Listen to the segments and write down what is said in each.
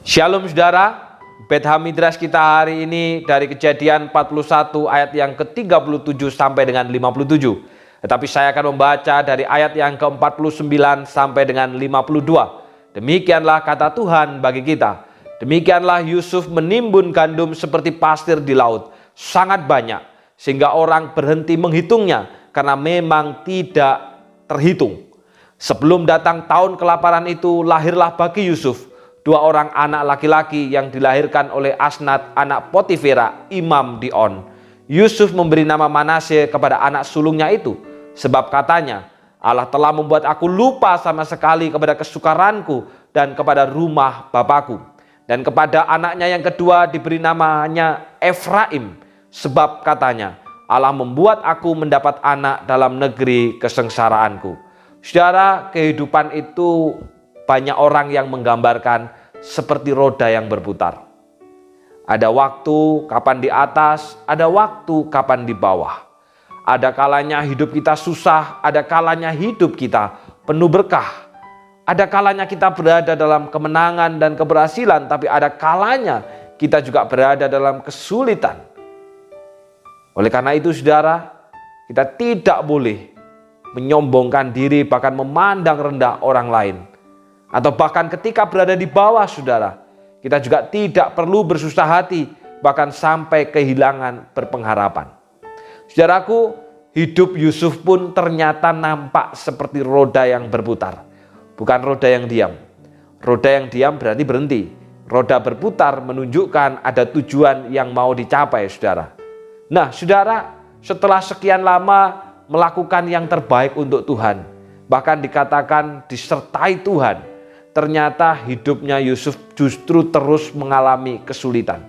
Shalom saudara, Beth Hamidras kita hari ini dari Kejadian 41 ayat yang ke-37 sampai dengan 57. Tetapi saya akan membaca dari ayat yang ke-49 sampai dengan 52. Demikianlah kata Tuhan bagi kita. Demikianlah Yusuf menimbun gandum seperti pasir di laut, sangat banyak, sehingga orang berhenti menghitungnya karena memang tidak terhitung. Sebelum datang tahun kelaparan itu, lahirlah bagi Yusuf dua orang anak laki-laki yang dilahirkan oleh Asnat, anak Potifera, imam di On. Yusuf memberi nama Manasye kepada anak sulungnya itu, sebab katanya, Allah telah membuat aku lupa sama sekali kepada kesukaranku dan kepada rumah bapakku. Dan kepada anaknya yang kedua diberi namanya Efraim, sebab katanya, Allah membuat aku mendapat anak dalam negeri kesengsaraanku. Saudara, kehidupan itu banyak orang yang menggambarkan seperti roda yang berputar. Ada waktu kapan di atas, ada waktu kapan di bawah. Ada kalanya hidup kita susah, ada kalanya hidup kita penuh berkah. Ada kalanya kita berada dalam kemenangan dan keberhasilan, tapi ada kalanya kita juga berada dalam kesulitan. Oleh karena itu saudara, kita tidak boleh menyombongkan diri, bahkan memandang rendah orang lain. Atau bahkan ketika berada di bawah saudara, kita juga tidak perlu bersusah hati, bahkan sampai kehilangan berpengharapan. Saudaraku, hidup Yusuf pun ternyata nampak seperti roda yang berputar, bukan roda yang diam. Roda yang diam berarti berhenti. Roda berputar menunjukkan ada tujuan yang mau dicapai saudara. Nah saudara, setelah sekian lama melakukan yang terbaik untuk Tuhan, bahkan dikatakan disertai Tuhan, ternyata hidupnya Yusuf justru terus mengalami kesulitan.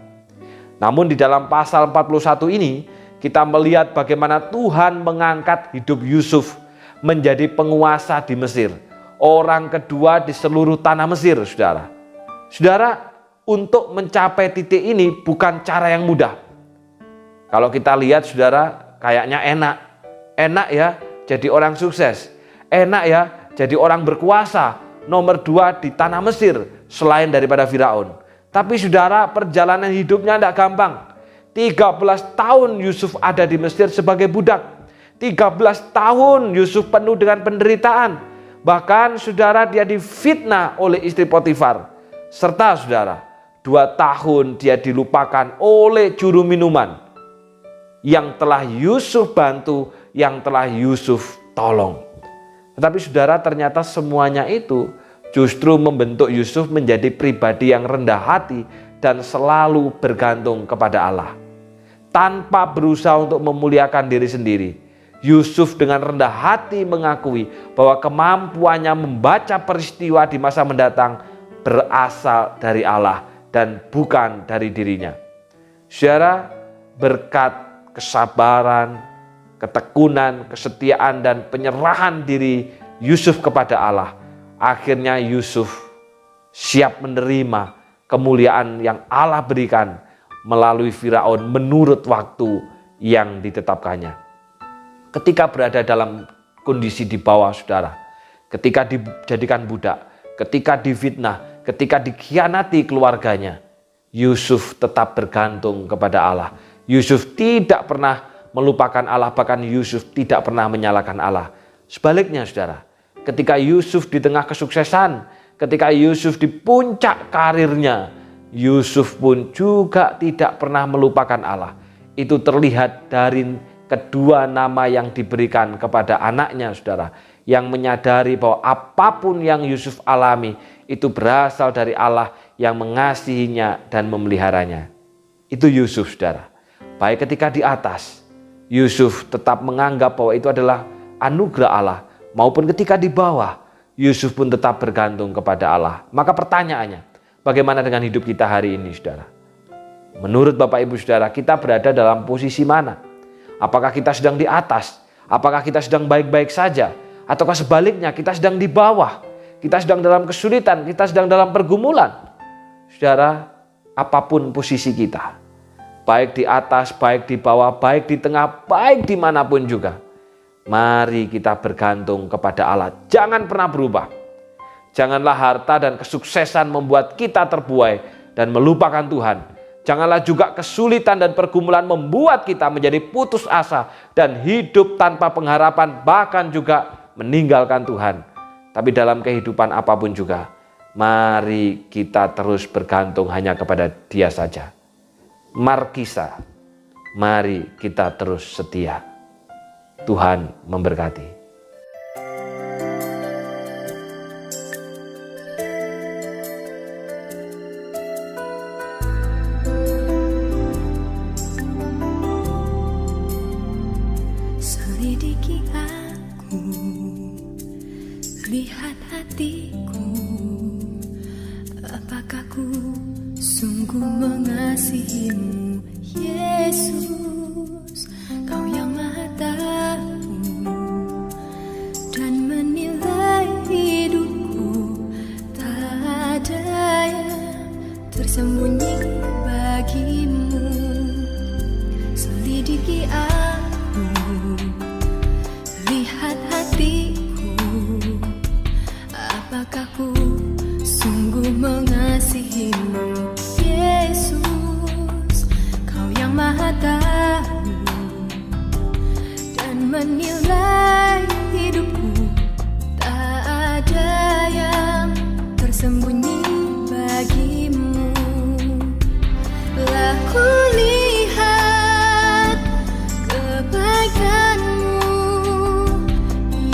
Namun di dalam pasal 41 ini kita melihat bagaimana Tuhan mengangkat hidup Yusuf menjadi penguasa di Mesir. Orang kedua di seluruh tanah Mesir, saudara. Saudara, untuk mencapai titik ini bukan cara yang mudah. Kalau kita lihat saudara, kayaknya enak. Enak ya jadi orang sukses. Enak ya jadi orang berkuasa. Nomor 2 di tanah Mesir selain daripada Firaun. Tapi saudara, perjalanan hidupnya tidak gampang. 13 tahun Yusuf ada di Mesir sebagai budak. 13 tahun Yusuf penuh dengan penderitaan. Bahkan saudara, dia difitnah oleh istri Potifar. Serta saudara, 2 tahun dia dilupakan oleh juru minuman yang telah Yusuf bantu, yang telah Yusuf tolong. Tetapi saudara, ternyata semuanya itu justru membentuk Yusuf menjadi pribadi yang rendah hati dan selalu bergantung kepada Allah. Tanpa berusaha untuk memuliakan diri sendiri, Yusuf dengan rendah hati mengakui bahwa kemampuannya membaca peristiwa di masa mendatang berasal dari Allah dan bukan dari dirinya. Saudara, berkat kesabaran, ketekunan, kesetiaan, dan penyerahan diri Yusuf kepada Allah, akhirnya Yusuf siap menerima kemuliaan yang Allah berikan melalui Firaun menurut waktu yang ditetapkannya. Ketika berada dalam kondisi di bawah saudara, ketika dijadikan budak, ketika difitnah, ketika dikhianati keluarganya, Yusuf tetap bergantung kepada Allah. Yusuf tidak pernah melupakan Allah, bahkan Yusuf tidak pernah menyalahkan Allah. Sebaliknya saudara, ketika Yusuf di tengah kesuksesan, ketika Yusuf di puncak karirnya, Yusuf pun juga tidak pernah melupakan Allah. Itu terlihat dari kedua nama yang diberikan kepada anaknya saudara, yang menyadari bahwa apapun yang Yusuf alami itu berasal dari Allah yang mengasihinya dan memeliharanya. Itu Yusuf saudara. Baik ketika di atas, Yusuf tetap menganggap bahwa itu adalah anugerah Allah, maupun ketika di bawah, Yusuf pun tetap bergantung kepada Allah. Maka pertanyaannya, bagaimana dengan hidup kita hari ini saudara? Menurut Bapak Ibu saudara, kita berada dalam posisi mana? Apakah kita sedang di atas? Apakah kita sedang baik-baik saja? Ataukah sebaliknya kita sedang di bawah? Kita sedang dalam kesulitan, kita sedang dalam pergumulan? Saudara, apapun posisi kita, baik di atas, baik di bawah, baik di tengah, baik dimanapun juga, mari kita bergantung kepada Allah. Jangan pernah berubah. Janganlah harta dan kesuksesan membuat kita terbuai dan melupakan Tuhan. Janganlah juga kesulitan dan pergumulan membuat kita menjadi putus asa dan hidup tanpa pengharapan, bahkan juga meninggalkan Tuhan. Tapi dalam kehidupan apapun juga, mari kita terus bergantung hanya kepada Dia saja. Markisa, mari kita terus setia. Tuhan memberkati. Selidiki aku, lihat hatiku, apakah ku sungguh mengasihimu, Yesus. Kau yang Maha Tahu dan menilai hidupku, tak ada yang tersembunyi bagimu. Selidiki aku, lihat hatiku, apakah ku sungguh mengasihimu, Yesus. Kau yang Maha Tahu dan menilai hidupku, tak ada yang tersembunyi bagimu. Lah ku lihat kebaikanmu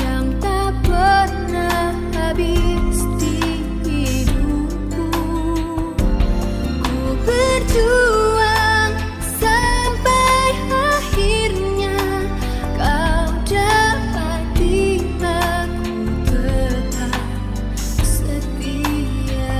yang tak pernah habis di hidupku. Ku berjuang sampai akhirnya, kau dapati aku tetap setia.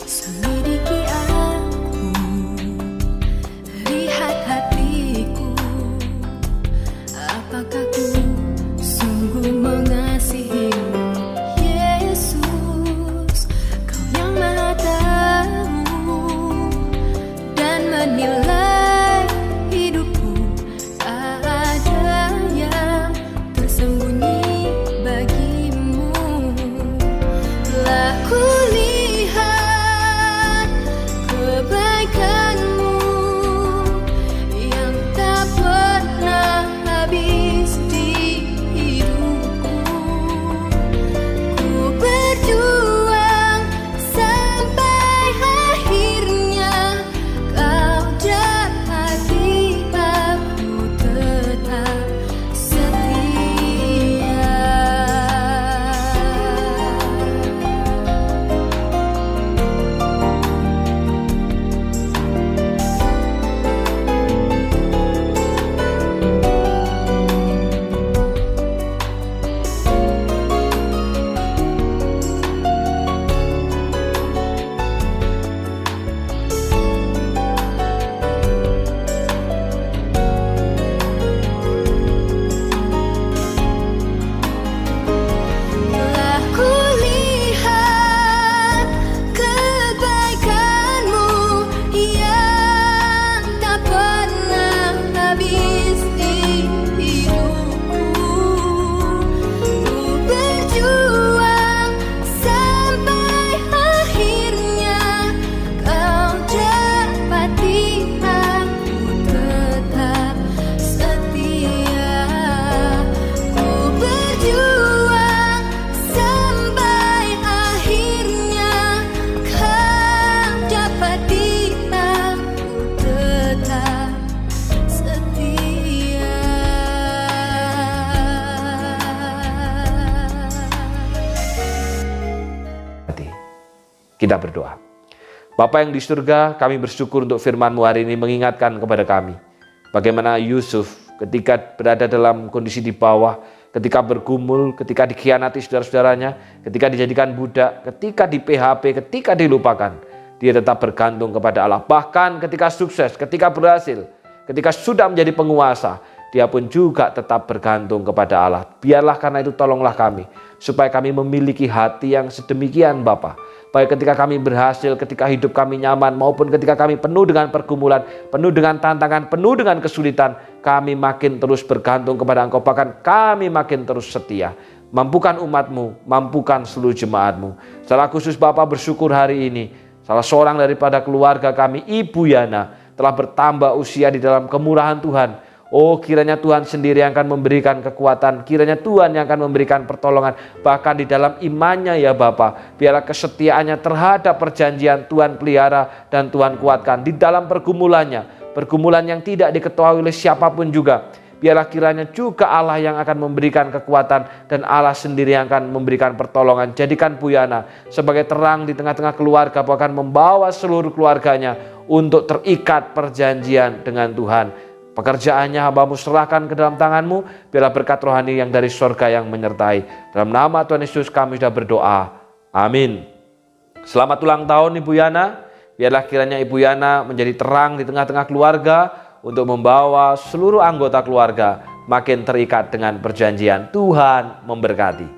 Selidiki aku, lihat hatiku, apakah ku sungguh mengasihimu, Yesus. Kau yang Maha Tahu dan menilai hidupku, tak ada yang tersembunyi bagimu. Lah ku lihat kebaikanmu yang tak pernah habis di hidupku. Ku berjuang sampai akhirnya, kau dapati aku tetap setia. Telah ku lihat kebaikanmu yang tak pernah habis di hidupku. Ku berjuang sampai akhirnya, kau dapati aku tetap setia. Ku berjuang sampai akhirnya, kau dapati aku tetap setia. Kita berdoa. Bapa yang di surga, kami bersyukur untuk firman-Mu hari ini mengingatkan kepada kami bagaimana Yusuf ketika berada dalam kondisi di bawah, ketika bergumul, ketika dikhianati saudara-saudaranya, ketika dijadikan budak, ketika di PHP, ketika dilupakan, dia tetap bergantung kepada Allah. Bahkan ketika sukses, ketika berhasil, ketika sudah menjadi penguasa, dia pun juga tetap bergantung kepada Allah. Biarlah karena itu tolonglah kami, supaya kami memiliki hati yang sedemikian Bapa. Baik ketika kami berhasil, ketika hidup kami nyaman, maupun ketika kami penuh dengan pergumulan, penuh dengan tantangan, penuh dengan kesulitan, kami makin terus bergantung kepada Engkau, bahkan kami makin terus setia. Mampukan umat-Mu, mampukan seluruh jemaat-Mu. Secara khusus Bapa bersyukur hari ini, salah seorang daripada keluarga kami, Ibu Yana, telah bertambah usia di dalam kemurahan Tuhan. Oh, kiranya Tuhan sendiri yang akan memberikan kekuatan, kiranya Tuhan yang akan memberikan pertolongan, bahkan di dalam imannya ya Bapa. Biarlah kesetiaannya terhadap perjanjian Tuhan pelihara dan Tuhan kuatkan di dalam pergumulannya, pergumulan yang tidak diketahui oleh siapapun juga. Biarlah kiranya juga Allah yang akan memberikan kekuatan dan Allah sendiri yang akan memberikan pertolongan. Jadikan Bu Yana sebagai terang di tengah-tengah keluarga, bahkan membawa seluruh keluarganya untuk terikat perjanjian dengan Tuhan. Pekerjaannya hamba-Mu serahkan ke dalam tangan-Mu, biarlah berkat rohani yang dari surga yang menyertai. Dalam nama Tuhan Yesus kami sudah berdoa. Amin. Selamat ulang tahun Ibu Yana. Biarlah kiranya Ibu Yana menjadi terang di tengah-tengah keluarga, untuk membawa seluruh anggota keluarga makin terikat dengan perjanjian. Tuhan memberkati.